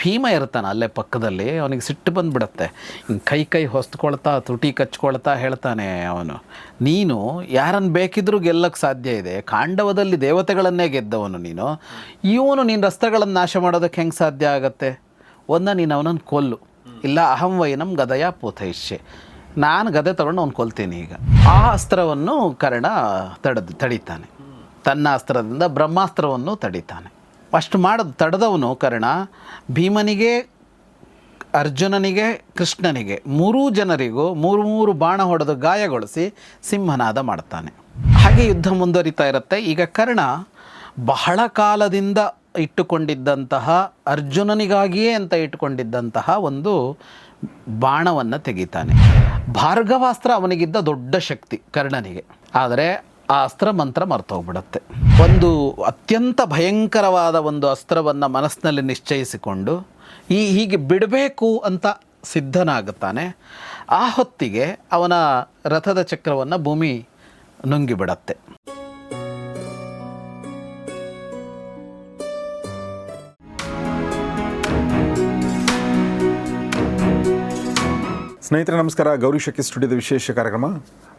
ಭೀಮ ಇರ್ತಾನೆ ಅಲ್ಲೇ ಪಕ್ಕದಲ್ಲಿ. ಅವನಿಗೆ ಸಿಟ್ಟು ಬಂದುಬಿಡತ್ತೆ. ಕೈ ಹೊಸ್ಕೊಳ್ತಾ ತುಟಿ ಕಚ್ಕೊಳ್ತಾ ಹೇಳ್ತಾನೆ ಅವನು, ನೀನು ಯಾರನ್ನು ಬೇಕಿದ್ರೂ ಗೆಲ್ಲಕ್ಕೆ ಸಾಧ್ಯ ಇದೆ, ಖಾಂಡವದಲ್ಲಿ ದೇವತೆಗಳನ್ನೇ ಗೆದ್ದವನು ನೀನು, ಇವನು ನಿನ್ನ ರಸ್ತೆಗಳನ್ನು ನಾಶ ಮಾಡೋದಕ್ಕೆ ಹೆಂಗೆ ಸಾಧ್ಯ ಆಗತ್ತೆ? ನೀನು ಅವನನ್ನು ಕೊಲ್ಲು, ಇಲ್ಲ ಅಹಂ ವೈನಂ ಗದಯ ಪೂತಯಿಷ್ಯೆ, ನಾನು ಗದೆ ತಗೊಂಡು ಅವ್ನು ಕೊಲ್ತೀನಿ. ಈಗ ಆ ಅಸ್ತ್ರವನ್ನು ಕರ್ಣ ತಡೀತಾನೆ. ತನ್ನ ಅಸ್ತ್ರದಿಂದ ಬ್ರಹ್ಮಾಸ್ತ್ರವನ್ನು ತಡೀತಾನೆ. ಅಷ್ಟು ತಡೆದವನು ಕರ್ಣ ಭೀಮನಿಗೆ, ಅರ್ಜುನನಿಗೆ, ಕೃಷ್ಣನಿಗೆ, ಮೂರೂ ಜನರಿಗೂ ಮೂರು ಬಾಣ ಹೊಡೆದು ಗಾಯಗೊಳಿಸಿ ಸಿಂಹನಾದ ಮಾಡ್ತಾನೆ. ಹಾಗೆ ಯುದ್ಧ ಮುಂದುವರಿತಾ ಇರುತ್ತೆ. ಈಗ ಕರ್ಣ ಬಹಳ ಕಾಲದಿಂದ ಇಟ್ಟುಕೊಂಡಿದ್ದಂತಹ, ಅರ್ಜುನನಿಗಾಗಿಯೇ ಅಂತ ಇಟ್ಟುಕೊಂಡಿದ್ದಂತಹ ಒಂದು ಬಾಣವನ್ನು ತೆಗಿತಾನೆ. ಭಾರ್ಗವಾಸ್ತ್ರ ಅವನಿಗಿದ್ದ ದೊಡ್ಡ ಶಕ್ತಿ ಕರ್ಣನಿಗೆ. ಆದರೆ ಆ ಅಸ್ತ್ರ ಮಂತ್ರ ಮರ್ತೋಗ್ಬಿಡುತ್ತೆ. ಒಂದು ಅತ್ಯಂತ ಭಯಂಕರವಾದ ಒಂದು ಅಸ್ತ್ರವನ್ನು ಮನಸ್ಸಿನಲ್ಲಿ ನಿಶ್ಚಯಿಸಿಕೊಂಡು ಹೀಗೆ ಬಿಡಬೇಕು ಅಂತ ಸಿದ್ಧನಾಗುತ್ತಾನೆ. ಆ ಹೊತ್ತಿಗೆ ಅವನ ರಥದ ಚಕ್ರವನ್ನು ಭೂಮಿ ನುಂಗಿಬಿಡತ್ತೆ. ಸ್ನೇಹಿತರೆ ನಮಸ್ಕಾರ. ಗೌರಿ ಶಕ್ಕಿ ಸ್ಟುಡಿಯೋದ ವಿಶೇಷ ಕಾರ್ಯಕ್ರಮ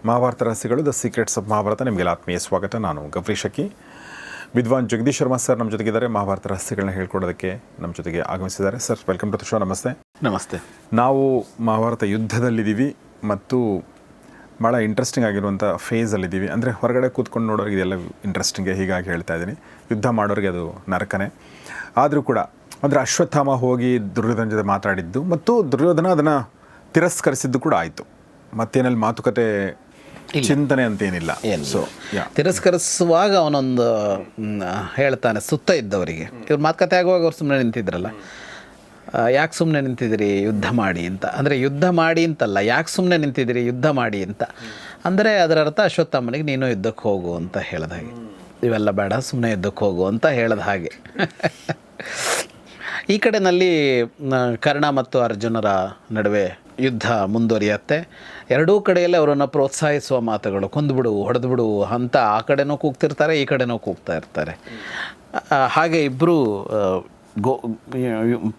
ಮಹಾಭಾರತ ರಹಸ್ಯಗಳು, ದ ಸೀಕ್ರೆಟ್ಸ್ ಆಫ್ ಮಹಾಭಾರತ. ನಿಮಗೆಲ್ಲ ಆತ್ಮೀಯ ಸ್ವಾಗತ. ನಾನು ಗೌರಿ ಶಕ್ಕಿ. ವಿದ್ವಾನ್ ಜಗದೀಶ್ ಶರ್ಮಾ ಸರ್ ನಮ್ಮ ಜೊತೆಗಿದ್ದಾರೆ. ಮಹಾಭಾರತ ರಹಸ್ಯಗಳನ್ನ ಹೇಳ್ಕೊಡೋದಕ್ಕೆ ನಮ್ಮ ಜೊತೆಗೆ ಆಗಮಿಸಿದ್ದಾರೆ. Sir, welcome to the show. ನಮಸ್ತೆ. ನಮಸ್ತೆ. ನಾವು ಮಹಾಭಾರತ ಯುದ್ಧದಲ್ಲಿದ್ದೀವಿ ಮತ್ತು ಭಾಳ ಇಂಟ್ರೆಸ್ಟಿಂಗ್ ಆಗಿರುವಂಥ ಫೇಸಲ್ಲಿದ್ದೀವಿ. ಅಂದರೆ ಹೊರಗಡೆ ಕೂತ್ಕೊಂಡು ನೋಡೋರಿಗೆ ಇದೆಲ್ಲ ಇಂಟ್ರೆಸ್ಟಿಂಗೆ, ಹೀಗಾಗಿ ಹೇಳ್ತಾ ಇದ್ದೀನಿ. ಯುದ್ಧ ಮಾಡೋರಿಗೆ ಅದು ನರಕನೇ. ಆದರೂ ಕೂಡ ಅಂದರೆ ಅಶ್ವತ್ಥಾಮ ಹೋಗಿ ದುರ್ಯೋಧನ ಜೊತೆ ಮಾತಾಡಿದ್ದು ಮತ್ತು ದುರ್ಯೋಧನ ಅದನ್ನು ತಿರಸ್ಕರಿಸಿದ್ದು ಕೂಡ ಆಯಿತು. ಮತ್ತೇನಲ್ಲಿ ಮಾತುಕತೆ ಚಿಂತನೆ ಅಂತೇನಿಲ್ಲ. ಸೊ ತಿರಸ್ಕರಿಸುವಾಗ ಅವನೊಂದು ಹೇಳ್ತಾನೆ ಸುತ್ತ ಇದ್ದವರಿಗೆ, ಇವ್ರು ಮಾತುಕತೆ ಆಗುವಾಗ ಅವ್ರು ಸುಮ್ಮನೆ ನಿಂತಿದ್ರಲ್ಲ, ಯಾಕೆ ಸುಮ್ಮನೆ ನಿಂತಿದ್ದೀರಿ, ಯುದ್ಧ ಮಾಡಿ ಅಂತ. ಅಂದರೆ ಯುದ್ಧ ಮಾಡಿ ಅಂತಲ್ಲ, ಯಾಕೆ ಸುಮ್ಮನೆ ನಿಂತಿದ್ದೀರಿ, ಯುದ್ಧ ಮಾಡಿ ಅಂತ. ಅಂದರೆ ಅದರ ಅರ್ಥ ಅಶ್ವತ್ಥಾಮನಿಗೆ ನೀನು ಯುದ್ಧಕ್ಕೆ ಹೋಗು ಅಂತ ಹೇಳಿದ ಹಾಗೆ, ಇವೆಲ್ಲ ಬೇಡ ಸುಮ್ಮನೆ ಯುದ್ಧಕ್ಕೆ ಹೋಗು ಅಂತ ಹೇಳಿದ ಹಾಗೆ. ಈ ಕಡೆಯಲ್ಲಿ ಕರ್ಣ ಮತ್ತು ಅರ್ಜುನರ ನಡುವೆ ಯುದ್ಧ ಮುಂದುವರಿಯುತ್ತೆ. ಎರಡೂ ಕಡೆಯಲ್ಲಿ ಅವರನ್ನು ಪ್ರೋತ್ಸಾಹಿಸುವ ಮಾತುಗಳು, ಕೊಂದುಬಿಡು, ಹೊಡೆದುಬಿಡು ಅಂತ ಆ ಕಡೆನೂ ಕೂಗ್ತಿರ್ತಾರೆ, ಈ ಕಡೆನೂ ಕೂಗ್ತಾ ಇರ್ತಾರೆ. ಹಾಗೆ ಇಬ್ಬರು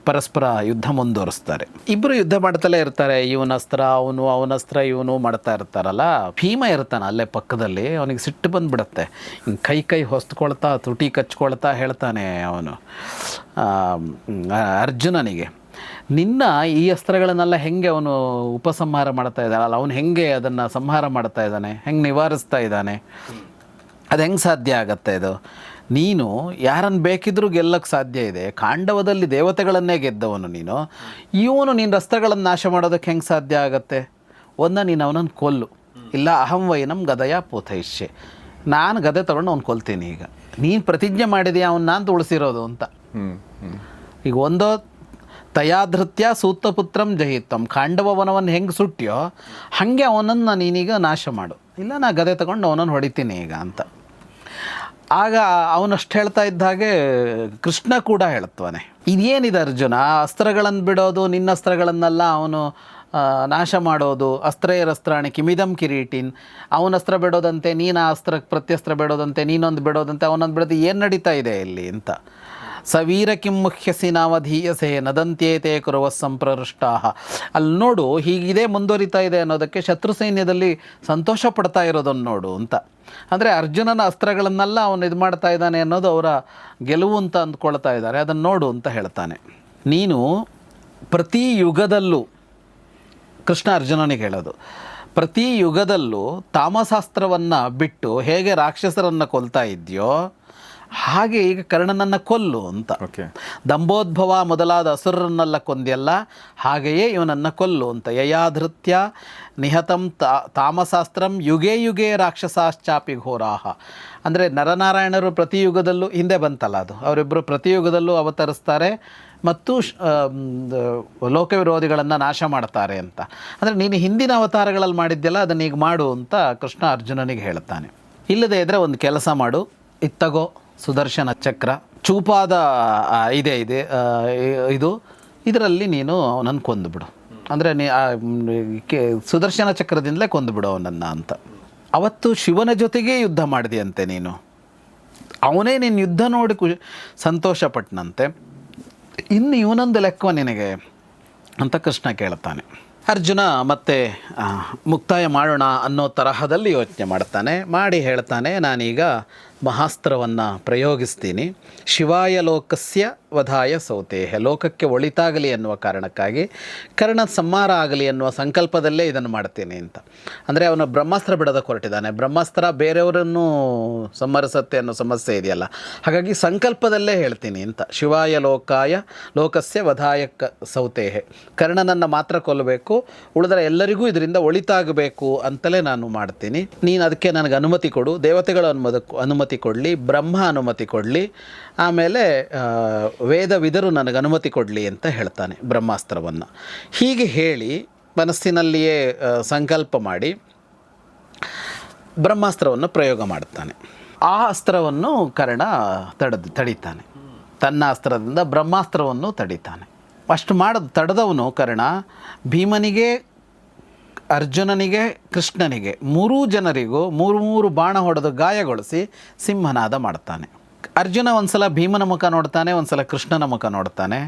ಪರಸ್ಪರ ಯುದ್ಧ ಮುಂದುವರಿಸ್ತಾರೆ. ಇಬ್ಬರು ಯುದ್ಧ ಮಾಡ್ತಲೇ ಇರ್ತಾರೆ. ಇವನಸ್ತ್ರ ಅವನು, ಅವನಸ್ತ್ರ ಇವನು ಮಾಡ್ತಾ ಇರ್ತಾರಲ್ಲ. ಭೀಮ ಇರ್ತಾನೆ ಅಲ್ಲೇ ಪಕ್ಕದಲ್ಲಿ. ಅವನಿಗೆ ಸಿಟ್ಟು ಬಂದುಬಿಡತ್ತೆ. ಕೈ ಹೊಸ್ಕೊಳ್ತಾ ತುಟಿ ಕಚ್ಕೊಳ್ತಾ ಹೇಳ್ತಾನೆ ಅವನು ಅರ್ಜುನನಿಗೆ, ನಿನ್ನ ಈ ಅಸ್ತ್ರಗಳನ್ನೆಲ್ಲ ಹೆಂಗೆ ಅವನು ಉಪಸಂಹಾರ ಮಾಡ್ತಾ ಇದ್ದಾನಲ್ಲ, ಅವನು ಹೆಂಗೆ ಅದನ್ನು ಸಂಹಾರ ಮಾಡ್ತಾ ಇದ್ದಾನೆ, ಹೆಂಗೆ ನಿವಾರಿಸ್ತಾ ಇದ್ದಾನೆ, ಅದು ಹೆಂಗೆ ಸಾಧ್ಯ ಆಗತ್ತೆ ಇದು? ನೀನು ಯಾರನ್ನು ಬೇಕಿದ್ರೂ ಗೆಲ್ಲಕ್ಕೆ ಸಾಧ್ಯ ಇದೆ, ಖಾಂಡವದಲ್ಲಿ ದೇವತೆಗಳನ್ನೇ ಗೆದ್ದವನು ನೀನು, ಇವನು ನಿನ್ನ ರಸ್ತೆಗಳನ್ನು ನಾಶ ಮಾಡೋದಕ್ಕೆ ಹೆಂಗೆ ಸಾಧ್ಯ ಆಗತ್ತೆ? ನೀನು ಅವನನ್ನು ಕೊಲ್ಲು, ಇಲ್ಲ ಅಹಂ ವೈನಂ ಗದಯ ಪೂತಯಿಷ್ಯೆ, ನಾನು ಗದೆ ತಗೊಂಡು ಅವ್ನು ಕೊಲ್ತೀನಿ. ಈಗ ನೀನು ಪ್ರತಿಜ್ಞೆ ಮಾಡಿದೆಯಾ ಅವನು ನಾನು ತುಳಿಸಿರೋದು ಅಂತ. ಈಗ ಒಂದೋ ತಯಾಧೃತ್ಯ ಸೂತಪುತ್ರಂ ಜಹಿತ್ವಂ, ಖಾಂಡವ ವನವನ್ನು ಹೆಂಗೆ ಸುಟ್ಟ್ಯೋ ಹಾಗೆ ಅವನನ್ನು ನೀನೀಗ ನಾಶ ಮಾಡು, ಇಲ್ಲ ನಾ ಗದೆ ತಗೊಂಡು ಅವನನ್ನು ಹೊಡಿತೀನಿ ಈಗ ಅಂತ. ಆಗ ಅವನಷ್ಟು ಹೇಳ್ತಾ ಇದ್ದ ಹಾಗೆ ಕೃಷ್ಣ ಕೂಡ ಹೇಳ್ತಾನೆ, ಇದೇನಿದೆ ಅರ್ಜುನ, ಅಸ್ತ್ರಗಳನ್ನು ಬಿಡೋದು, ನಿನ್ನ ಅಸ್ತ್ರಗಳನ್ನೆಲ್ಲ ಅವನು ನಾಶ ಮಾಡೋದು, ಅಸ್ತ್ರೈರಸ್ತ್ರಾಣಿ ಕಿಮಿದಂ ಕಿರೀಟಿನ್, ಅವನ ಅಸ್ತ್ರ ಬಿಡೋದಂತೆ ನೀನು ಆ ಅಸ್ತ್ರಕ್ಕೆ ಪ್ರತ್ಯಸ್ತ್ರ ಬಿಡೋದಂತೆ, ನೀನೊಂದು ಬಿಡೋದಂತೆ, ಅವನೊಂದು ಬಿಡೋದು, ಏನು ನಡೀತಾ ಇದೆ ಇಲ್ಲಿ ಅಂತ. ಸವೀರ ಕಿಂ ಮುಖ್ಯಸಿ ನಾವಧೀಯಸೆ ನದಂತ್ಯೇತೆ ಕುರುವ ಸಂಪ್ರರುಷ್ಟಾ. ಅಲ್ಲಿ ನೋಡು, ಹೀಗಿದೆ ಮುಂದುವರಿತಾ ಇದೆ ಅನ್ನೋದಕ್ಕೆ ಶತ್ರು ಸೈನ್ಯದಲ್ಲಿ ಸಂತೋಷ ಪಡ್ತಾ ಇರೋದನ್ನು ನೋಡು ಅಂತ. ಅಂದರೆ ಅರ್ಜುನನ ಅಸ್ತ್ರಗಳನ್ನೆಲ್ಲ ಅವನು ಇದು ಮಾಡ್ತಾ ಇದ್ದಾನೆ ಅನ್ನೋದು ಅವರ ಗೆಲುವು ಅಂತ ಅಂದ್ಕೊಳ್ತಾ ಇದ್ದಾರೆ, ಅದನ್ನು ನೋಡು ಅಂತ ಹೇಳ್ತಾನೆ. ನೀನು ಪ್ರತಿ ಯುಗದಲ್ಲೂ, ಕೃಷ್ಣ ಅರ್ಜುನನಿಗೆ ಹೇಳೋದು, ಪ್ರತಿ ಯುಗದಲ್ಲೂ ತಾಮಸಾಸ್ತ್ರವನ್ನು ಬಿಟ್ಟು ಹೇಗೆ ರಾಕ್ಷಸರನ್ನು ಕೊಲ್ತಾ ಇದೆಯೋ ಹಾಗೆ ಈಗ ಕರ್ಣನನ್ನು ಕೊಲ್ಲು ಅಂತ. ದಂಭೋದ್ಭವ ಮೊದಲಾದ ಅಸುರರನ್ನೆಲ್ಲ ಕೊಂದ್ಯಲ್ಲ, ಹಾಗೆಯೇ ಇವನನ್ನು ಕೊಲ್ಲು ಅಂತ. ಯಯಾಧೃತ್ಯ ನಿಹತಂ ತಾಮಸಾಸ್ತ್ರಂ ಯುಗೇ ಯುಗೇ ರಾಕ್ಷಸಾಶ್ಚಾಪಿ ಘೋರಾಹ. ಅಂದರೆ ನರನಾರಾಯಣರು ಪ್ರತಿಯುಗದಲ್ಲೂ, ಹಿಂದೆ ಬಂತಲ್ಲ ಅದು, ಅವರಿಬ್ಬರು ಪ್ರತಿಯುಗದಲ್ಲೂ ಅವತರಿಸ್ತಾರೆ ಮತ್ತು ಲೋಕವಿರೋಧಿಗಳನ್ನು ನಾಶ ಮಾಡ್ತಾರೆ ಅಂತ. ಅಂದರೆ ನೀನು ಹಿಂದಿನ ಅವತಾರಗಳಲ್ಲಿ ಮಾಡಿದ್ದೆಲ್ಲ ಅದನ್ನು ಈಗ ಮಾಡು ಅಂತ ಕೃಷ್ಣ ಅರ್ಜುನನಿಗೆ ಹೇಳ್ತಾನೆ. ಇಲ್ಲದೇ ಇದ್ದರೆ ಒಂದು ಕೆಲಸ ಮಾಡು, ಇತ್ತಗೋ ಸುದರ್ಶನ ಚಕ್ರ, ಚೂಪಾದ ಇದೆ ಇದರಲ್ಲಿ ನೀನು ಅವನನ್ನು ಕೊಂದುಬಿಡು. ಅಂದರೆ ಸುದರ್ಶನ ಚಕ್ರದಿಂದಲೇ ಕೊಂದುಬಿಡು ಅವನನ್ನು ಅಂತ. ಅವತ್ತು ಶಿವನ ಜೊತೆಗೇ ಯುದ್ಧ ಮಾಡಿದೆಯಂತೆ ನೀನು. ಅವನೇ ನಿನ್ನ ಯುದ್ಧ ನೋಡಿ ಸಂತೋಷಪಟ್ಟನಂತೆ. ಇನ್ನು ಇವನೊಂದು ಲೆಕ್ಕ ನಿನಗೆ ಅಂತ ಕೃಷ್ಣ ಕೇಳ್ತಾನೆ. ಅರ್ಜುನ ಮತ್ತೆ ಮುಕ್ತಾಯ ಮಾಡೋಣ ಅನ್ನೋ ತರಹದಲ್ಲಿ ಯೋಚನೆ ಮಾಡ್ತಾನೆ. ಮಾಡಿ ಹೇಳ್ತಾನೆ, ನಾನೀಗ ಮಹಾಸ್ತ್ರವನ್ನು ಪ್ರಯೋಗಿಸ್ತೀನಿ. ಶಿವಾಯ ಲೋಕಸ್ಯ ವಧಾಯ ಸೌತೇಹ, ಲೋಕಕ್ಕೆ ಒಳಿತಾಗಲಿ ಅನ್ನುವ ಕಾರಣಕ್ಕಾಗಿ, ಕರ್ಣ ಸಂಹಾರ ಆಗಲಿ ಅನ್ನುವ ಸಂಕಲ್ಪದಲ್ಲೇ ಇದನ್ನು ಮಾಡ್ತೀನಿ ಅಂತ. ಅಂದರೆ ಅವನು ಬ್ರಹ್ಮಾಸ್ತ್ರ ಬಿಡೋದಕ್ಕೆ ಹೊರಟಿದ್ದಾನೆ. ಬ್ರಹ್ಮಾಸ್ತ್ರ ಬೇರೆಯವರನ್ನು ಸಂಹರಿಸತ್ತೆ ಅನ್ನೋ ಸಮಸ್ಯೆ ಇದೆಯಲ್ಲ, ಹಾಗಾಗಿ ಸಂಕಲ್ಪದಲ್ಲೇ ಹೇಳ್ತೀನಿ ಅಂತ. ಶಿವಾಯ ಲೋಕಸ್ಯ ವಧಾಯ ಸೌತೇಹ, ಕರ್ಣನನ್ನು ಮಾತ್ರ ಕೊಲ್ಲಬೇಕು, ಉಳಿದರೆ ಎಲ್ಲರಿಗೂ ಇದರಿಂದ ಒಳಿತಾಗಬೇಕು ಅಂತಲೇ ನಾನು ಮಾಡ್ತೀನಿ. ನೀನು ಅದಕ್ಕೆ ನನಗೆ ಅನುಮತಿ ಕೊಡು, ದೇವತೆಗಳ ಅನುಮತಿ ಕೊಡಲಿ, ಬ್ರಹ್ಮ ಅನುಮತಿ ಕೊಡಲಿ, ಆಮೇಲೆ ವೇದವಿದರು ನನಗೆ ಅನುಮತಿ ಕೊಡಲಿ ಅಂತ ಹೇಳ್ತಾನೆ ಬ್ರಹ್ಮಾಸ್ತ್ರವನ್ನು. ಹೀಗೆ ಹೇಳಿ ಮನಸ್ಸಿನಲ್ಲಿಯೇ ಸಂಕಲ್ಪ ಮಾಡಿ ಬ್ರಹ್ಮಾಸ್ತ್ರವನ್ನು ಪ್ರಯೋಗ ಮಾಡ್ತಾನೆ. ಆ ಅಸ್ತ್ರವನ್ನು ಕರ್ಣ ತಡಿತಾನೆ. ತನ್ನ ಅಸ್ತ್ರದಿಂದ ಬ್ರಹ್ಮಾಸ್ತ್ರವನ್ನು ತಡಿತಾನೆ. ಅಷ್ಟು ತಡೆದವನು ಕರ್ಣ ಭೀಮನಿಗೆ, ಅರ್ಜುನನಿಗೆ, ಕೃಷ್ಣನಿಗೆ, ಮೂರೂ ಜನರಿಗೂ ಮೂರು ಬಾಣ ಹೊಡೆದು ಗಾಯಗೊಳಿಸಿ ಸಿಂಹನಾದ ಮಾಡ್ತಾನೆ. ಅರ್ಜುನ ಒಂದು ಸಲ ಭೀಮನ ಮುಖ ನೋಡ್ತಾನೆ, ಒಂದು ಸಲ ಕೃಷ್ಣನ ಮುಖ ನೋಡ್ತಾನೆ,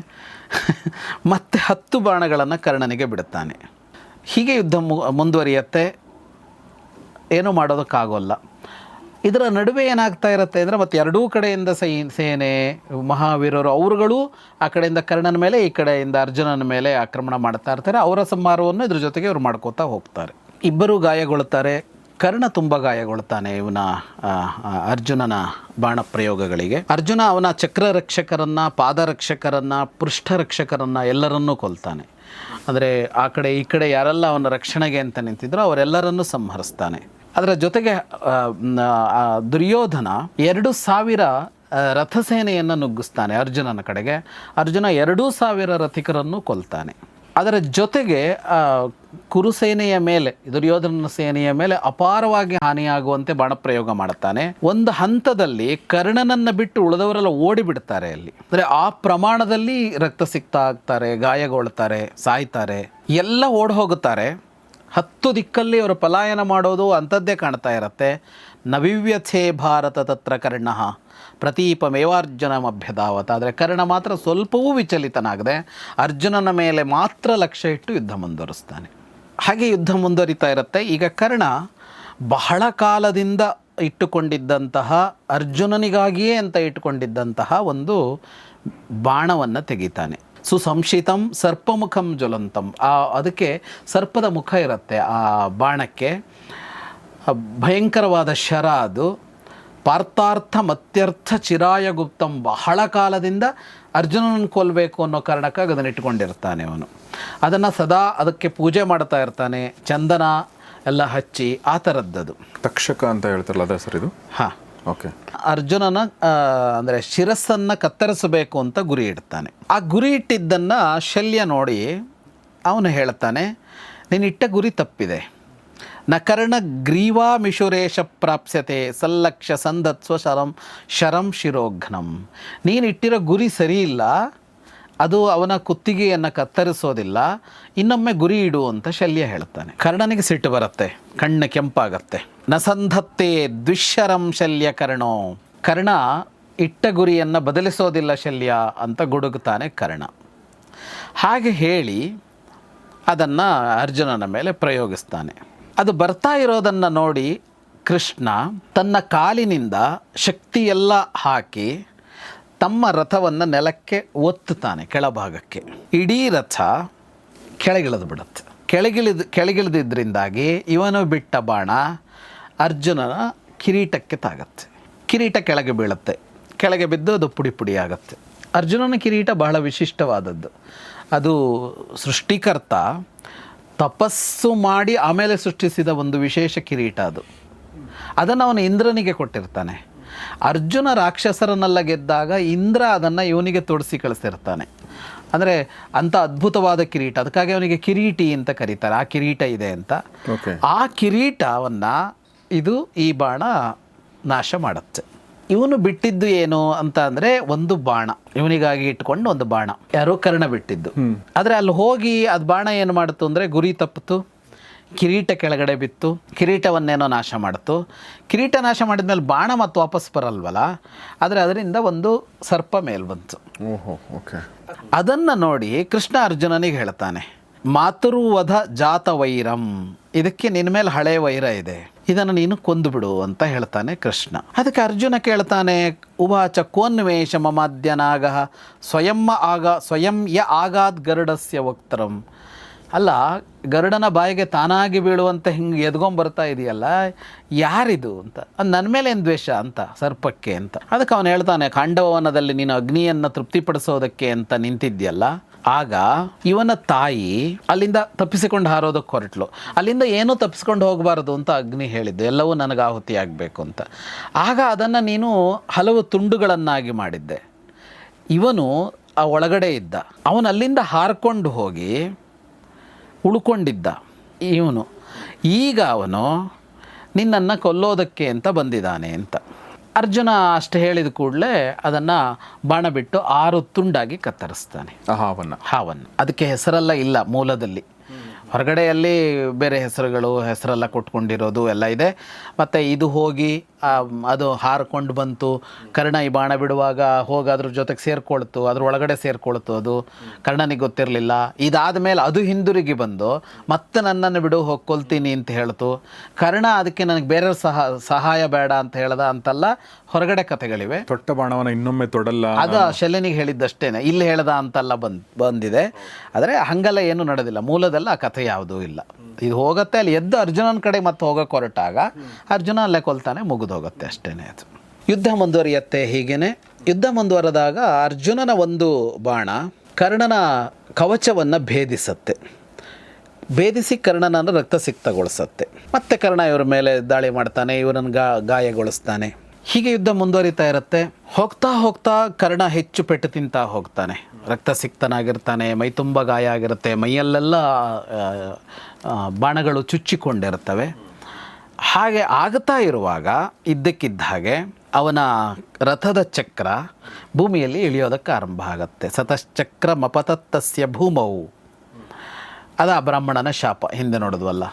ಮತ್ತೆ 10 ಬಾಣಗಳನ್ನು ಕರ್ಣನಿಗೆ ಬಿಡುತ್ತಾನೆ. ಹೀಗೆ ಯುದ್ಧ ಮುಂದುವರಿಯುತ್ತೆ. ಏನೂ ಮಾಡೋದಕ್ಕಾಗೋಲ್ಲ. ಇದರ ನಡುವೆ ಏನಾಗ್ತಾ ಇರುತ್ತೆ ಅಂದರೆ, ಮತ್ತು ಎರಡೂ ಕಡೆಯಿಂದ ಸೇನೆ ಮಹಾವೀರರು ಅವರುಗಳು ಆ ಕಡೆಯಿಂದ ಕರ್ಣನ ಮೇಲೆ, ಈ ಕಡೆಯಿಂದ ಅರ್ಜುನನ ಮೇಲೆ ಆಕ್ರಮಣ ಮಾಡ್ತಾ ಇರ್ತಾರೆ. ಅವರ ಸಂಹಾರವನ್ನು ಇದ್ರ ಜೊತೆಗೆ ಇವರು ಮಾಡ್ಕೋತಾ ಹೋಗ್ತಾರೆ. ಇಬ್ಬರೂ ಗಾಯಗೊಳ್ತಾರೆ. ಕರ್ಣ ತುಂಬ ಗಾಯಗೊಳ್ತಾನೆ ಇವನ ಅರ್ಜುನನ ಬಾಣ ಪ್ರಯೋಗಗಳಿಗೆ. ಅರ್ಜುನ ಅವನ ಚಕ್ರರಕ್ಷಕರನ್ನು, ಪಾದರಕ್ಷಕರನ್ನು, ಪೃಷ್ಠರಕ್ಷಕರನ್ನು ಎಲ್ಲರನ್ನೂ ಕೊಲ್ತಾನೆ. ಅಂದರೆ ಆ ಕಡೆ ಈ ಕಡೆ ಯಾರೆಲ್ಲ ಅವನ ರಕ್ಷಣೆಗೆ ಅಂತ ನಿಂತಿದ್ರೋ ಅವರೆಲ್ಲರನ್ನೂ ಸಂಹರಿಸ್ತಾನೆ. ಅದರ ಜೊತೆಗೆ ದುರ್ಯೋಧನ 2000 ರಥಸೇನೆಯನ್ನು ನುಗ್ಗಿಸ್ತಾನೆ ಅರ್ಜುನನ ಕಡೆಗೆ. ಅರ್ಜುನ 2000 ರಥಿಕರನ್ನು ಕೊಲ್ತಾನೆ. ಅದರ ಜೊತೆಗೆ ಕುರುಸೇನೆಯ ಮೇಲೆ, ದುರ್ಯೋಧನನ ಸೇನೆಯ ಮೇಲೆ ಅಪಾರವಾಗಿ ಹಾನಿಯಾಗುವಂತೆ ಬಾಣಪ್ರಯೋಗ ಮಾಡುತ್ತಾನೆ. ಒಂದು ಹಂತದಲ್ಲಿ ಕರ್ಣನನ್ನು ಬಿಟ್ಟು ಉಳಿದವರೆಲ್ಲ ಓಡಿಬಿಡ್ತಾರೆ ಅಲ್ಲಿ. ಅಂದರೆ ಆ ಪ್ರಮಾಣದಲ್ಲಿ ರಕ್ತ ಸಿಕ್ತಾ ಆಗ್ತಾರೆ, ಗಾಯಗೊಳ್ತಾರೆ, ಸಾಯ್ತಾರೆ, ಎಲ್ಲ ಓಡಿ ಹೋಗುತ್ತಾರೆ. 10 ದಿಕ್ಕಲ್ಲಿ ಅವರು ಪಲಾಯನ ಮಾಡೋದು ಅಂಥದ್ದೇ ಕಾಣ್ತಾ ಇರುತ್ತೆ. ನವಿವ್ಯಥೆ ಭಾರತ ತತ್ರ ಕರ್ಣ ಪ್ರತೀಪಮೇವಾರ್ಜುನಮಭ್ಯಧಾವತ. ಆದರೆ ಕರ್ಣ ಮಾತ್ರ ಸ್ವಲ್ಪವೂ ವಿಚಲಿತನಾಗದೆ ಅರ್ಜುನನ ಮೇಲೆ ಮಾತ್ರ ಲಕ್ಷ್ಯ ಇಟ್ಟು ಯುದ್ಧ ಮುಂದುವರಿಸ್ತಾನೆ. ಹಾಗೆ ಯುದ್ಧ ಮುಂದುವರಿತಾ ಇರುತ್ತೆ. ಈಗ ಕರ್ಣ ಬಹಳ ಕಾಲದಿಂದ ಇಟ್ಟುಕೊಂಡಿದ್ದಂತಹ, ಅರ್ಜುನನಿಗಾಗಿಯೇ ಅಂತ ಇಟ್ಟುಕೊಂಡಿದ್ದಂತಹ ಒಂದು ಬಾಣವನ್ನು ತೆಗಿತಾನೆ. ಸುಸಂಶಿತಂ ಸರ್ಪಮುಖಂ ಜ್ವಲಂತಂ. ಅದಕ್ಕೆ ಸರ್ಪದ ಮುಖ ಇರುತ್ತೆ ಆ ಬಾಣಕ್ಕೆ. ಭಯಂಕರವಾದ ಶರ ಅದು. ಪಾರ್ಥಾರ್ಥ ಮತ್ಯರ್ಥ ಚಿರಾಯ ಗುಪ್ತಂ. ಬಹಳ ಕಾಲದಿಂದ ಅರ್ಜುನನನ್ನು ಕೊಲ್ಲಬೇಕು ಅನ್ನೋ ಕಾರಣಕ್ಕಾಗಿ ಅದನ್ನು ಇಟ್ಕೊಂಡಿರ್ತಾನೆ ಅವನು. ಅದನ್ನು ಸದಾ ಅದಕ್ಕೆ ಪೂಜೆ ಮಾಡ್ತಾ ಇರ್ತಾನೆ, ಚಂದನ ಎಲ್ಲ ಹಚ್ಚಿ, ಆ ಥರದ್ದದು. ತಕ್ಷಕ ಅಂತ ಹೇಳ್ತಾರಲ್ಲ ಅದ ಸರ್ ಇದು? ಹಾಂ, ಓಕೆ. ಅರ್ಜುನನ ಅಂದರೆ ಶಿರಸ್ಸನ್ನು ಕತ್ತರಿಸಬೇಕು ಅಂತ ಗುರಿ ಇಡ್ತಾನೆ. ಆ ಗುರಿ ಇಟ್ಟಿದ್ದನ್ನು ಶಲ್ಯ ನೋಡಿ ಅವನು ಹೇಳ್ತಾನೆ, ನೀನಿಟ್ಟ ಗುರಿ ತಪ್ಪಿದೆ. ನ ಕರ್ಣ ಗ್ರೀವಾ ಮಿಶುರೇಶ ಪ್ರಾಪ್ಸ್ಯತೆ ಸಲ್ಲಕ್ಷ ಸಂದತ್ಸ್ವ ಶರಂ ಶಿರೋಘ್ನಂ. ನೀನಿಟ್ಟಿರೋ ಗುರಿ ಸರಿಯಿಲ್ಲ, ಅದು ಅವನ ಕುತ್ತಿಗೆಯನ್ನು ಕತ್ತರಿಸೋದಿಲ್ಲ, ಇನ್ನೊಮ್ಮೆ ಗುರಿ ಇಡು ಅಂತ ಶಲ್ಯ ಹೇಳ್ತಾನೆ. ಕರ್ಣನಿಗೆ ಸಿಟ್ಟು ಬರುತ್ತೆ, ಕಣ್ಣು ಕೆಂಪಾಗತ್ತೆ. ನ ಸಂಧತ್ತೆ ದ್ವಿಶರಂ ಶಲ್ಯ ಕರ್ಣೋ. ಕರ್ಣ ಇಟ್ಟ ಗುರಿಯನ್ನು ಬದಲಿಸೋದಿಲ್ಲ ಶಲ್ಯ ಅಂತ ಗುಡುಗುತ್ತಾನೆ ಕರ್ಣ. ಹಾಗೆ ಹೇಳಿ ಅದನ್ನು ಅರ್ಜುನನ ಮೇಲೆ ಪ್ರಯೋಗಿಸ್ತಾನೆ. ಅದು ಬರ್ತಾ ಇರೋದನ್ನು ನೋಡಿ ಕೃಷ್ಣ ತನ್ನ ಕಾಲಿನಿಂದ ಶಕ್ತಿಯೆಲ್ಲ ಹಾಕಿ ತಮ್ಮ ರಥವನ್ನು ನೆಲಕ್ಕೆ ಒತ್ತುತ್ತಾನೆ, ಕೆಳಭಾಗಕ್ಕೆ. ಇಡೀ ರಥ ಕೆಳಗಿಳಿದು ಬಿಡುತ್ತೆ. ಕೆಳಗಿಳಿದಿದ್ದರಿಂದಾಗಿ ಇವನು ಬಿಟ್ಟ ಬಾಣ ಅರ್ಜುನನ ಕಿರೀಟಕ್ಕೆ ತಾಗತ್ತೆ. ಕಿರೀಟ ಕೆಳಗೆ ಬೀಳುತ್ತೆ. ಕೆಳಗೆ ಬಿದ್ದು ಅದು ಪುಡಿ ಪುಡಿ ಆಗುತ್ತೆ. ಅರ್ಜುನನ ಕಿರೀಟ ಬಹಳ ವಿಶಿಷ್ಟವಾದದ್ದು. ಅದು ಸೃಷ್ಟಿಕರ್ತ ತಪಸ್ಸು ಮಾಡಿ ಆಮೇಲೆ ಸೃಷ್ಟಿಸಿದ ಒಂದು ವಿಶೇಷ ಕಿರೀಟ ಅದು. ಅದನ್ನು ಅವನು ಇಂದ್ರನಿಗೆ ಕೊಟ್ಟಿರ್ತಾನೆ. ಅರ್ಜುನ ರಾಕ್ಷಸರನ್ನೆಲ್ಲ ಗೆದ್ದಾಗ ಇಂದ್ರ ಅದನ್ನು ಇವನಿಗೆ ತೊಡಿಸಿ ಕಳಿಸಿರ್ತಾನೆ. ಅಂದರೆ ಅಂಥ ಅದ್ಭುತವಾದ ಕಿರೀಟ, ಅದಕ್ಕಾಗಿ ಅವನಿಗೆ ಕಿರೀಟಿ ಅಂತ ಕರೀತಾರೆ. ಆ ಕಿರೀಟ ಇದೆ ಅಂತ. ಆ ಕಿರೀಟವನ್ನು ಇದು ಈ ಬಾಣ ನಾಶ ಮಾಡುತ್ತೆ. ಇವನು ಬಿಟ್ಟಿದ್ದು ಏನು ಅಂತ ಅಂದರೆ ಒಂದು ಬಾಣ, ಇವನಿಗಾಗಿ ಇಟ್ಕೊಂಡು ಒಂದು ಬಾಣ, ಯಾರೋ ಕರ್ಣ ಬಿಟ್ಟಿದ್ದು. ಆದರೆ ಅಲ್ಲಿ ಹೋಗಿ ಅದು ಬಾಣ ಏನು ಮಾಡ್ತು ಅಂದರೆ ಗುರಿ ತಪ್ಪಿತು. ಕಿರೀಟ ಕೆಳಗಡೆ ಬಿತ್ತು, ಕಿರೀಟವನ್ನೇನೋ ನಾಶ ಮಾಡ್ತು. ಕಿರೀಟ ನಾಶ ಮಾಡಿದ್ಮೇಲೆ ಬಾಣ ಮತ್ತು ವಾಪಸ್ ಬರಲ್ವಲ್ಲ, ಆದರೆ ಅದರಿಂದ ಒಂದು ಸರ್ಪ ಮೇಲೆ ಬಂತು. ಓಹೋ, ಓಕೆ. ಅದನ್ನು ನೋಡಿ ಕೃಷ್ಣ ಅರ್ಜುನನಿಗೆ ಹೇಳ್ತಾನೆ, ಮಾತೃವಧ ಜಾತ ವೈರಂ, ಇದಕ್ಕೆ ನಿನ್ನ ಮೇಲೆ ಹಳೆ ವೈರ ಇದೆ, ಇದನ್ನು ನೀನು ಕೊಂದುಬಿಡು ಅಂತ ಹೇಳ್ತಾನೆ ಕೃಷ್ಣ. ಅದಕ್ಕೆ ಅರ್ಜುನ ಕೇಳ್ತಾನೆ, ಉವಾಚ ಕೋನ್ವೇಷ ಮಮಾದ್ಯನಾಗ ಸ್ವಯಂ ಯ ಆಗಾದ್ ಗರುಡಸ್ಯ ವಕ್ತರಂ. ಅಲ್ಲ, ಗರುಡನ ಬಾಯಿಗೆ ತಾನಾಗಿ ಬೀಳುವಂತೆ ಹಿಂಗೆ ಎದ್ಕೊಂಬರ್ತಾ ಇದೆಯಲ್ಲ, ಯಾರಿದು ಅಂತ. ಅದು ನನ್ನ ಮೇಲೆ ಏನು ದ್ವೇಷ ಅಂತ, ಸರ್ಪಕ್ಕೆ ಅಂತ. ಅದಕ್ಕೆ ಅವನು ಹೇಳ್ತಾನೆ, ಖಾಂಡವವನದಲ್ಲಿ ನೀನು ಅಗ್ನಿಯನ್ನು ತೃಪ್ತಿಪಡಿಸೋದಕ್ಕೆ ಅಂತ ನಿಂತಿದ್ಯಲ್ಲ, ಆಗ ಇವನ ತಾಯಿ ಅಲ್ಲಿಂದ ತಪ್ಪಿಸಿಕೊಂಡು ಹಾರೋದಕ್ಕೆ ಹೊರಟ್ಲು. ಅಲ್ಲಿಂದ ಏನೂ ತಪ್ಪಿಸ್ಕೊಂಡು ಹೋಗಬಾರ್ದು ಅಂತ ಅಗ್ನಿ ಹೇಳಿದ್ದು, ಎಲ್ಲವೂ ನನಗೆ ಆಹುತಿ ಆಗಬೇಕು ಅಂತ. ಆಗ ಅದನ್ನು ನೀನು ಹಲವು ತುಂಡುಗಳನ್ನಾಗಿ ಮಾಡಿದ್ದೆ. ಇವನು ಆ ಒಳಗಡೆ ಇದ್ದ, ಅವನು ಅಲ್ಲಿಂದ ಹಾರ್ಕೊಂಡು ಹೋಗಿ ಉಳ್ಕೊಂಡಿದ್ದ ಇವನು. ಈಗ ಅವನು ನಿನ್ನನ್ನು ಕೊಲ್ಲೋದಕ್ಕೆ ಅಂತ ಬಂದಿದ್ದಾನೆ ಅಂತ. ಅರ್ಜುನ ಅಷ್ಟು ಹೇಳಿದ ಕೂಡಲೇ ಅದನ್ನು ಬಾಣ ಬಿಟ್ಟು 6 ತುಂಡಾಗಿ ಕತ್ತರಿಸ್ತಾನೆ ಹಾವನ್ನು. ಅದಕ್ಕೆ ಹೆಸರೆಲ್ಲ ಇಲ್ಲ ಮೂಲದಲ್ಲಿ, ಹೊರಗಡೆಯಲ್ಲಿ ಬೇರೆ ಹೆಸರೆಲ್ಲ ಕೊಟ್ಕೊಂಡಿರೋದು ಎಲ್ಲ ಇದೆ. ಮತ್ತು ಇದು ಹೋಗಿ ಅದು ಹಾರಿಕೊಂಡು ಬಂತು, ಕರ್ಣ ಈ ಬಾಣ ಬಿಡುವಾಗ ಹೋಗಿ ಅದ್ರ ಜೊತೆಗೆ ಸೇರಿಕೊಳ್ತು, ಅದ್ರ ಒಳಗಡೆ ಸೇರಿಕೊಳ್ತು. ಅದು ಕರ್ಣನಿಗೆ ಗೊತ್ತಿರಲಿಲ್ಲ. ಇದಾದ ಮೇಲೆ ಅದು ಹಿಂದಿರುಗಿ ಬಂದು ಮತ್ತೆ ನನ್ನನ್ನು ಬಿಡು, ಹೋಗಿ ಕೊಲ್ತೀನಿ ಅಂತ ಹೇಳ್ತು. ಕರ್ಣ ಅದಕ್ಕೆ ನನಗೆ ಬೇರೆ ಸಹಾಯ ಬೇಡ ಅಂತ ಹೇಳ್ದ ಅಂತೆಲ್ಲ ಹೊರಗಡೆ ಕಥೆಗಳಿವೆ. ತೊಟ್ಟ ಬಾಣವನ್ನ ಇನ್ನೊಮ್ಮೆ ತೊಡಲ್ಲ, ಅದು ಶಲ್ಯನಿಗೆ ಹೇಳಿದ್ದಷ್ಟೇನೆ, ಇಲ್ಲಿ ಹೇಳ್ದ ಅಂತೆಲ್ಲ ಬಂದಿದೆ. ಆದರೆ ಹಂಗೆಲ್ಲ ಏನೂ ನಡೆದಿಲ್ಲ, ಮೂಲದಲ್ಲ ಆ ಕಥೆ ಯಾವುದೂ ಇಲ್ಲ. ಇದು ಹೋಗುತ್ತೆ, ಅಲ್ಲಿ ಎದ್ದು ಅರ್ಜುನನ ಕಡೆ ಮತ್ತೆ ಹೋಗೋಕೆ ಹೊರಟಾಗ ಅರ್ಜುನ ಅಲ್ಲೇ ಕೊಲ್ತಾನೆ, ಮುಗಿದೋಗುತ್ತೆ ಅಷ್ಟೇ. ಅದು ಯುದ್ಧ ಮುಂದುವರಿಯುತ್ತೆ. ಹೀಗೇನೆ ಯುದ್ಧ ಮುಂದುವರೆದಾಗ ಅರ್ಜುನನ ಒಂದು ಬಾಣ ಕರ್ಣನ ಕವಚವನ್ನು ಭೇದಿಸಿ ಕರ್ಣನನ್ನು ರಕ್ತಸಿಕ್ತಗೊಳಿಸುತ್ತೆ. ಮತ್ತೆ ಕರ್ಣ ಇವರ ಮೇಲೆ ದಾಳಿ ಮಾಡ್ತಾನೆ, ಇವರನ್ನು ಗಾಯಗೊಳಿಸ್ತಾನೆ. ಹೀಗೆ ಯುದ್ಧ ಮುಂದುವರಿತಾ ಇರುತ್ತೆ. ಹೋಗ್ತಾ ಕರ್ಣ ಹೆಚ್ಚು ಪೆಟ್ಟು ತಿಂತಾ ಹೋಗ್ತಾನೆ, ರಕ್ತಸಿಕ್ತನಾಗಿರ್ತಾನೆ, ಮೈ ತುಂಬ ಗಾಯ ಆಗಿರುತ್ತೆ, ಮೈಯಲ್ಲೆಲ್ಲ ಬಾಣಗಳು ಚುಚ್ಚಿಕೊಂಡಿರ್ತವೆ. ಹಾಗೆ ಆಗ್ತಾ ಇರುವಾಗ ಇದ್ದಕ್ಕಿದ್ದ ಹಾಗೆ ಅವನ ರಥದ ಚಕ್ರ ಭೂಮಿಯಲ್ಲಿ ಇಳಿಯೋದಕ್ಕೆ ಆರಂಭ ಆಗುತ್ತೆ. ಸತಶ್ಚಕ್ರ ಮಪತತ್ತಸ್ಯ ಭೂಮವು, ಅದ ಬ್ರಾಹ್ಮಣನ ಶಾಪ, ಹಿಂದೆ ನೋಡಿದ್ವಲ್ಲ,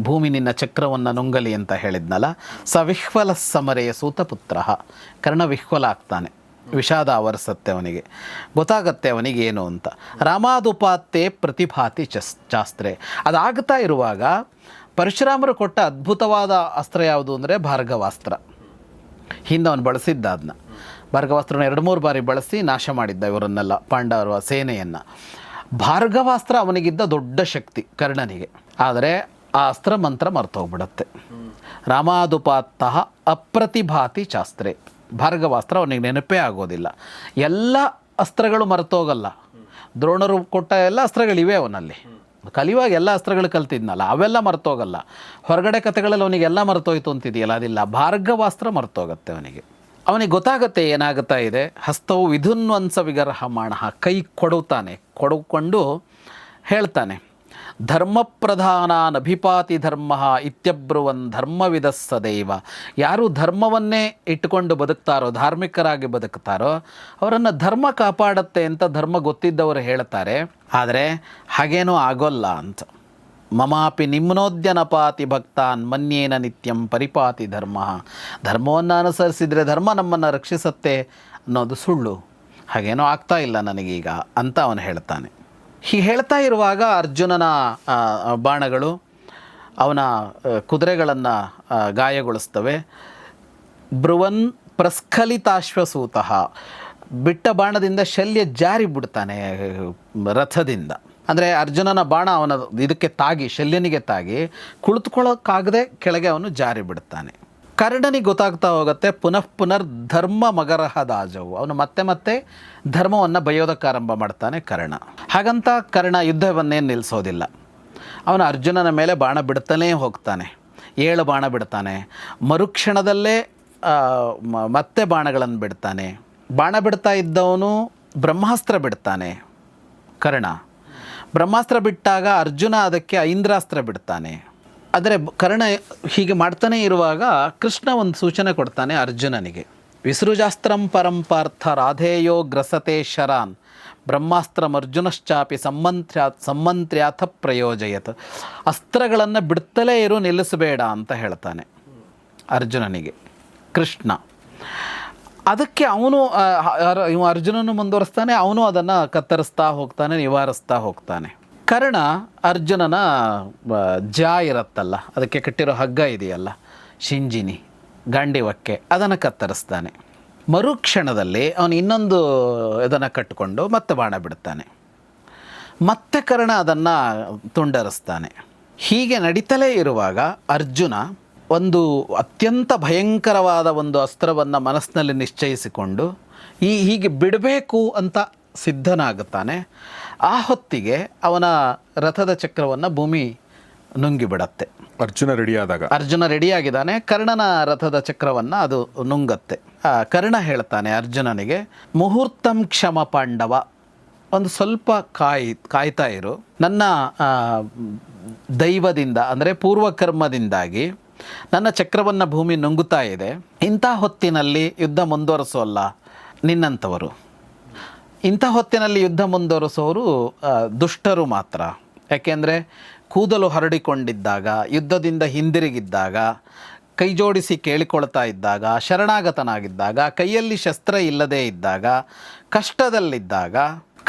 ಭೂಮಿ ನಿನ್ನ ಚಕ್ರವನ್ನು ನುಂಗಲಿ ಅಂತ ಹೇಳಿದ್ನಲ್ಲ. ವಿಹ್ವಲ ಸಮರೆಯ ಸೂತಪುತ್ರ, ಕರ್ಣ ವಿಹ್ವಲ ಆಗ್ತಾನೆ, ವಿಷಾದ ಆವರಿಸತ್ತೆ ಅವನಿಗೆ, ಗೊತ್ತಾಗತ್ತೆ ಅವನಿಗೆ ಏನು ಅಂತ. ರಾಮಾದುಪಾತೆ ಪ್ರತಿಭಾತಿ ಚಾಸ್ತ್ರೆ. ಅದಾಗ್ತಾ ಇರುವಾಗ ಪರಶುರಾಮರು ಕೊಟ್ಟ ಅದ್ಭುತವಾದ ಅಸ್ತ್ರ ಯಾವುದು ಅಂದರೆ ಭಾರ್ಗವಾಸ್ತ್ರ. ಹಿಂದೆ ಅವನು ಬಳಸಿದ್ದ ಅದನ್ನ, ಭಾರ್ಗವಾಸ್ತ್ರನ 2-3 ಬಾರಿ ಬಳಸಿ ನಾಶ ಮಾಡಿದ್ದ ಇವರನ್ನೆಲ್ಲ, ಪಾಂಡವರ ಸೇನೆಯನ್ನು. ಭಾರ್ಗವಾಸ್ತ್ರ ಅವನಿಗಿದ್ದ ದೊಡ್ಡ ಶಕ್ತಿ ಕರ್ಣನಿಗೆ. ಆದರೆ ಆ ಅಸ್ತ್ರ ಮಂತ್ರ ಮರ್ತೋಗ್ಬಿಡತ್ತೆ. ರಾಮಾದುಪಾತಃ ಅಪ್ರತಿಭಾತಿ ಶಾಸ್ತ್ರೆ, ಭಾರ್ಗವಾಸ್ತ್ರ ಅವನಿಗೆ ನೆನಪೇ ಆಗೋದಿಲ್ಲ. ಎಲ್ಲ ಅಸ್ತ್ರಗಳು ಮರ್ತೋಗಲ್ಲ, ದ್ರೋಣರು ಕೊಟ್ಟ ಎಲ್ಲ ಅಸ್ತ್ರಗಳಿವೆ ಅವನಲ್ಲಿ. ಕಲಿಯುವಾಗ ಎಲ್ಲ ಅಸ್ತ್ರಗಳು ಕಲ್ತಿದ್ನಲ್ಲ, ಅವೆಲ್ಲ ಮರ್ತೋಗಲ್ಲ. ಹೊರಗಡೆ ಕಥೆಗಳಲ್ಲಿ ಅವನಿಗೆಲ್ಲ ಮರ್ತೋಯ್ತು ಅಂತಿದೆಯಲ್ಲ, ಅದಿಲ್ಲ. ಭಾರ್ಗವಾಸ್ತ್ರ ಮರ್ತೋಗತ್ತೆ ಅವನಿಗೆ ಗೊತ್ತಾಗತ್ತೆ ಏನಾಗುತ್ತಾ ಇದೆ. ಹಸ್ತವು ವಿಧುನ್ವಂಸ ವಿಗರ್ಹಮಾಣ, ಕೈ ಕೊಡುಕೊಂಡು ಹೇಳ್ತಾನೆ, ಧರ್ಮಪ್ರಧಾನಾನಭಿಪಾತಿ ಧರ್ಮ ಇತ್ಯಬ್ರುವನ್ ಧರ್ಮವಿದ ಸದೈವ. ಯಾರು ಧರ್ಮವನ್ನೇ ಇಟ್ಟುಕೊಂಡು ಬದುಕ್ತಾರೋ, ಧಾರ್ಮಿಕರಾಗಿ ಬದುಕ್ತಾರೋ, ಅವರನ್ನು ಧರ್ಮ ಕಾಪಾಡುತ್ತೆ ಅಂತ ಧರ್ಮ ಗೊತ್ತಿದ್ದವರು ಹೇಳ್ತಾರೆ. ಆದರೆ ಹಾಗೇನೂ ಆಗೋಲ್ಲ ಅಂತ. ಮಮಾಪಿ ನಿಮ್ನೋದ್ಯನಪಾತಿ ಭಕ್ತಾನ್ ಮನ್ಯೇನ ನಿತ್ಯಂ ಪರಿಪಾತಿ ಧರ್ಮ. ಧರ್ಮವನ್ನು ಅನುಸರಿಸಿದರೆ ಧರ್ಮ ನಮ್ಮನ್ನು ರಕ್ಷಿಸುತ್ತೆ ಅನ್ನೋದು ಸುಳ್ಳು, ಹಾಗೇನೋ ಆಗ್ತಾ ಇಲ್ಲ ನನಗೀಗ ಅಂತ ಅವನು ಹೇಳ್ತಾನೆ. ಹೀಗೆ ಹೇಳ್ತಾ ಇರುವಾಗ ಅರ್ಜುನನ ಬಾಣಗಳು ಅವನ ಕುದುರೆಗಳನ್ನು ಗಾಯಗೊಳಿಸ್ತವೆ. ಬ್ರುವನ್ ಪ್ರಸ್ಖಲಿತಾಶ್ವಸೂತಃ, ಬಿಟ್ಟ ಬಾಣದಿಂದ ಶಲ್ಯ ಜಾರಿ ಬಿಡ್ತಾನೆ ರಥದಿಂದ. ಅಂದರೆ ಅರ್ಜುನನ ಬಾಣ ಅವನ ಇದಕ್ಕೆ ತಾಗಿ, ಶಲ್ಯನಿಗೆ ತಾಗಿ ಕುಳಿತುಕೊಳ್ಳೋಕ್ಕಾಗದೆ ಕೆಳಗೆ ಅವನು ಜಾರಿ ಬಿಡ್ತಾನೆ. ಕರ್ಣನಿಗೆ ಗೊತ್ತಾಗ್ತಾ ಹೋಗುತ್ತೆ, ಪುನಃ ಧರ್ಮ ಮಗರಹದಾಜವು, ಅವನು ಮತ್ತೆ ಧರ್ಮವನ್ನು ಬೈಯೋದಕ್ಕೆ ಆರಂಭ ಮಾಡ್ತಾನೆ ಕರ್ಣ. ಹಾಗಂತ ಕರ್ಣ ಯುದ್ಧವನ್ನೇನು ನಿಲ್ಲಿಸೋದಿಲ್ಲ. ಅವನು ಅರ್ಜುನನ ಮೇಲೆ ಬಾಣ ಬಿಡ್ತಾನೇ ಹೋಗ್ತಾನೆ, 7 ಬಾಣ ಬಿಡ್ತಾನೆ. ಮರುಕ್ಷಣದಲ್ಲೇ ಮತ್ತೆ ಬಾಣಗಳನ್ನು ಬಿಡ್ತಾನೆ. ಬಾಣ ಬಿಡ್ತಾ ಇದ್ದವನು ಬ್ರಹ್ಮಾಸ್ತ್ರ ಬಿಡ್ತಾನೆ ಕರ್ಣ. ಬ್ರಹ್ಮಾಸ್ತ್ರ ಬಿಟ್ಟಾಗ ಅರ್ಜುನ ಅದಕ್ಕೆ ಐಂದ್ರಾಸ್ತ್ರ ಬಿಡ್ತಾನೆ. ಆದರೆ ಕರ್ಣ ಹೀಗೆ ಮಾಡ್ತಾನೆ ಇರುವಾಗ ಕೃಷ್ಣ ಒಂದು ಸೂಚನೆ ಕೊಡ್ತಾನೆ ಅರ್ಜುನನಿಗೆ, ವಿಸೃಜಾಸ್ತ್ರಂ ಪರಂಪಾರ್ಥ ರಾಧೇಯೋ ಗ್ರಸತೆ ಶರಾನ್ ಬ್ರಹ್ಮಾಸ್ತ್ರಮರ್ಜುನಶ್ಚಾಪಿ ಸಮ್ಮಂತ್ರ್ಯಾಥ ಪ್ರಯೋಜಯತ್. ಅಸ್ತ್ರಗಳನ್ನು ಬಿಡ್ತಲೇ ಇರು, ನಿಲ್ಲಿಸಬೇಡ ಅಂತ ಹೇಳ್ತಾನೆ ಅರ್ಜುನನಿಗೆ ಕೃಷ್ಣ. ಅದಕ್ಕೆ ಅವನು ಅರ್ಜುನನು ಮುಂದುವರಿಸ್ತಾನೆ, ಅವನು ಅದನ್ನು ಕತ್ತರಿಸ್ತಾ ಹೋಗ್ತಾನೆ, ನಿವಾರಿಸ್ತಾ ಹೋಗ್ತಾನೆ. ಕರ್ಣ ಅರ್ಜುನನ ಜಾ ಇರತ್ತಲ್ಲ, ಅದಕ್ಕೆ ಕಟ್ಟಿರೋ ಹಗ್ಗ ಇದೆಯಲ್ಲ, ಶಿಂಜಿನಿ ಗಾಂಡಿವಕ್ಕೆ, ಅದನ್ನು ಕತ್ತರಿಸ್ತಾನೆ. ಮರುಕ್ಷಣದಲ್ಲಿ ಅವನು ಇನ್ನೊಂದು ಇದನ್ನು ಕಟ್ಟಿಕೊಂಡು ಮತ್ತೆ ಬಾಣ ಬಿಡ್ತಾನೆ. ಮತ್ತೆ ಕರ್ಣ ಅದನ್ನು ತುಂಡರಿಸ್ತಾನೆ. ಹೀಗೆ ನಡೀತಲೇ ಇರುವಾಗ ಅರ್ಜುನ ಒಂದು ಅತ್ಯಂತ ಭಯಂಕರವಾದ ಒಂದು ಅಸ್ತ್ರವನ್ನು ಮನಸ್ಸಿನಲ್ಲಿ ನಿಶ್ಚಯಿಸಿಕೊಂಡು ಹೀಗೆ ಬಿಡಬೇಕು ಅಂತ ಸಿದ್ಧನಾಗುತ್ತಾನೆ. ಆ ಹೊತ್ತಿಗೆ ಅವನ ರಥದ ಚಕ್ರವನ್ನು ಭೂಮಿ ನುಂಗಿಬಿಡತ್ತೆ. ಅರ್ಜುನ ರೆಡಿಯಾಗಿದ್ದಾನೆ, ಕರ್ಣನ ರಥದ ಚಕ್ರವನ್ನು ಅದು ನುಂಗತ್ತೆ. ಕರ್ಣ ಹೇಳ್ತಾನೆ ಅರ್ಜುನನಿಗೆ, ಮುಹೂರ್ತಂ ಕ್ಷಮ ಪಾಂಡವ, ಒಂದು ಸ್ವಲ್ಪ ಕಾಯ್ತಾ ಇರು. ನನ್ನ ದೈವದಿಂದ ಅಂದರೆ ಪೂರ್ವಕರ್ಮದಿಂದಾಗಿ ನನ್ನ ಚಕ್ರವನ್ನು ಭೂಮಿ ನುಂಗುತ್ತಾ ಇದೆ. ಇಂಥ ಹೊತ್ತಿನಲ್ಲಿ ಯುದ್ಧ ಮುಂದುವರಿಸೋಲ್ಲ ನಿನ್ನಂಥವರು. ಇಂಥ ಹೊತ್ತಿನಲ್ಲಿ ಯುದ್ಧ ಮುಂದುವರಿಸೋರು ದುಷ್ಟರು ಮಾತ್ರ. ಯಾಕೆಂದರೆ ಕೂದಲು ಹರಡಿಕೊಂಡಿದ್ದಾಗ, ಯುದ್ಧದಿಂದ ಹಿಂದಿರುಗಿದ್ದಾಗ, ಕೈ ಜೋಡಿಸಿ ಕೇಳಿಕೊಳ್ತಾ ಇದ್ದಾಗ, ಶರಣಾಗತನಾಗಿದ್ದಾಗ, ಕೈಯಲ್ಲಿ ಶಸ್ತ್ರ ಇಲ್ಲದೇ ಇದ್ದಾಗ, ಕಷ್ಟದಲ್ಲಿದ್ದಾಗ,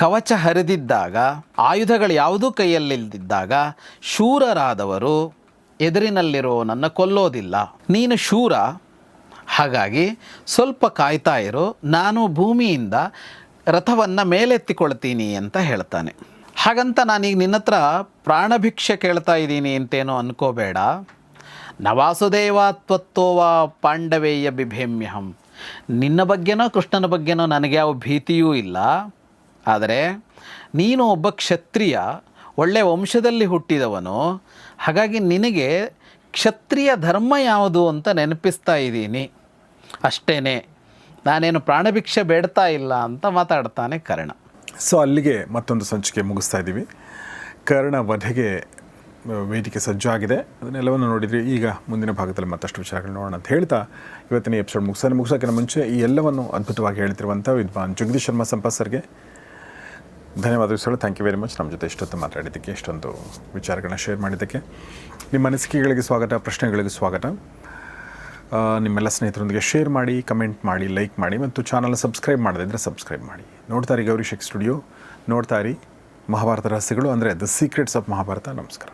ಕವಚ ಹರಿದಿದ್ದಾಗ, ಆಯುಧಗಳು ಯಾವುದೂ ಕೈಯಲ್ಲಿದ್ದಾಗ ಶೂರರಾದವರು ಎದುರಿನಲ್ಲಿರುವವನನ್ನ ಕೊಲ್ಲೋದಿಲ್ಲ. ನೀನು ಶೂರ, ಹಾಗಾಗಿ ಸ್ವಲ್ಪ ಕಾಯ್ತಾ ಇರು, ನಾನು ಭೂಮಿಯಿಂದ ರಥವನ್ನು ಮೇಲೆತ್ತಿಕೊಳ್ತೀನಿ ಅಂತ ಹೇಳ್ತಾನೆ. ಹಾಗಂತ ನಾನೀಗ ನಿನ್ನ ಹತ್ರ ಪ್ರಾಣಭಿಕ್ಷೆ ಕೇಳ್ತಾ ಇದ್ದೀನಿ ಅಂತೇನೋ ಅನ್ಕೋಬೇಡ. ನವಾಸುದೇವಾತ್ವತ್ತೋವಾ ಪಾಂಡವೇಯ ಬಿಭೇಮ್ಯಹಂ, ನಿನ್ನ ಬಗ್ಗೆನೋ ಕೃಷ್ಣನ ಬಗ್ಗೆನೋ ನನಗೆ ಯಾವ ಭೀತಿಯೂ ಇಲ್ಲ. ಆದರೆ ನೀನು ಒಬ್ಬ ಕ್ಷತ್ರಿಯ, ಒಳ್ಳೆಯ ವಂಶದಲ್ಲಿ ಹುಟ್ಟಿದವನು, ಹಾಗಾಗಿ ನಿನಗೆ ಕ್ಷತ್ರಿಯ ಧರ್ಮ ಯಾವುದು ಅಂತ ನೆನಪಿಸ್ತಾ ಇದ್ದೀನಿ ಅಷ್ಟೇ, ನಾನೇನು ಪ್ರಾಣಭಿಕ್ಷೆ ಬೇಡ್ತಾ ಇಲ್ಲ ಅಂತ ಮಾತಾಡ್ತಾನೆ ಕರ್ಣ. ಸೊ ಅಲ್ಲಿಗೆ ಮತ್ತೊಂದು ಸಂಚಿಕೆ ಮುಗಿಸ್ತಾ ಇದ್ದೀವಿ. ಕರ್ಣ ವಧೆಗೆ ವೇದಿಕೆ ಸಜ್ಜಾಗಿದೆ. ಅದನ್ನೆಲ್ಲವನ್ನು ನೋಡಿದ್ರಿ. ಈಗ ಮುಂದಿನ ಭಾಗದಲ್ಲಿ ಮತ್ತಷ್ಟು ವಿಚಾರಗಳು ನೋಡೋಣ ಅಂತ ಹೇಳ್ತಾ ಇವತ್ತಿನ ಎಪಿಸೋಡ್ ಮುಗಿಸೋಕ್ಕಿಂತ ಮುಂಚೆ ಈ ಎಲ್ಲವನ್ನು ಅದ್ಭುತವಾಗಿ ಹೇಳ್ತಿರುವಂಥ ವಿದ್ವಾನ್ ಜಗದೀಶ್ ಶರ್ಮಾ ಸಂಪತ್ ಸರ್ಗೆ ಧನ್ಯವಾದಗಳು. Thank you very much. ನಮ್ಮ ಜೊತೆ ಇಷ್ಟೊತ್ತು ಮಾತಾಡಿದ್ದಕ್ಕೆ, ಇಷ್ಟೊಂದು ವಿಚಾರಗಳನ್ನ ಶೇರ್ ಮಾಡಿದ್ದಕ್ಕೆ. ನಿಮ್ಮ ಅನಿಸಿಕೆಗಳಿಗೆ ಸ್ವಾಗತ, ಪ್ರಶ್ನೆಗಳಿಗೆ ಸ್ವಾಗತ. ನಿಮ್ಮೆಲ್ಲ ಸ್ನೇಹಿತರೊಂದಿಗೆ ಶೇರ್ ಮಾಡಿ, ಕಮೆಂಟ್ ಮಾಡಿ, ಲೈಕ್ ಮಾಡಿ ಮತ್ತು ಚಾನಲ್ನ ಸಬ್ಸ್ಕ್ರೈಬ್ ಮಾಡದಿದ್ದರೆ ಸಬ್ಸ್ಕ್ರೈಬ್ ಮಾಡಿ. ನೋಡ್ತಾ ಇರಿ ಗೌರಿ ಶೇಖ್ ಸ್ಟುಡಿಯೋ, ನೋಡ್ತಾ ಇರಿ ಮಹಾಭಾರತ ರಹಸ್ಯಗಳು, ಅಂದರೆ ದ ಸೀಕ್ರೆಟ್ಸ್ ಆಫ್ ಮಹಾಭಾರತ. ನಮಸ್ಕಾರ.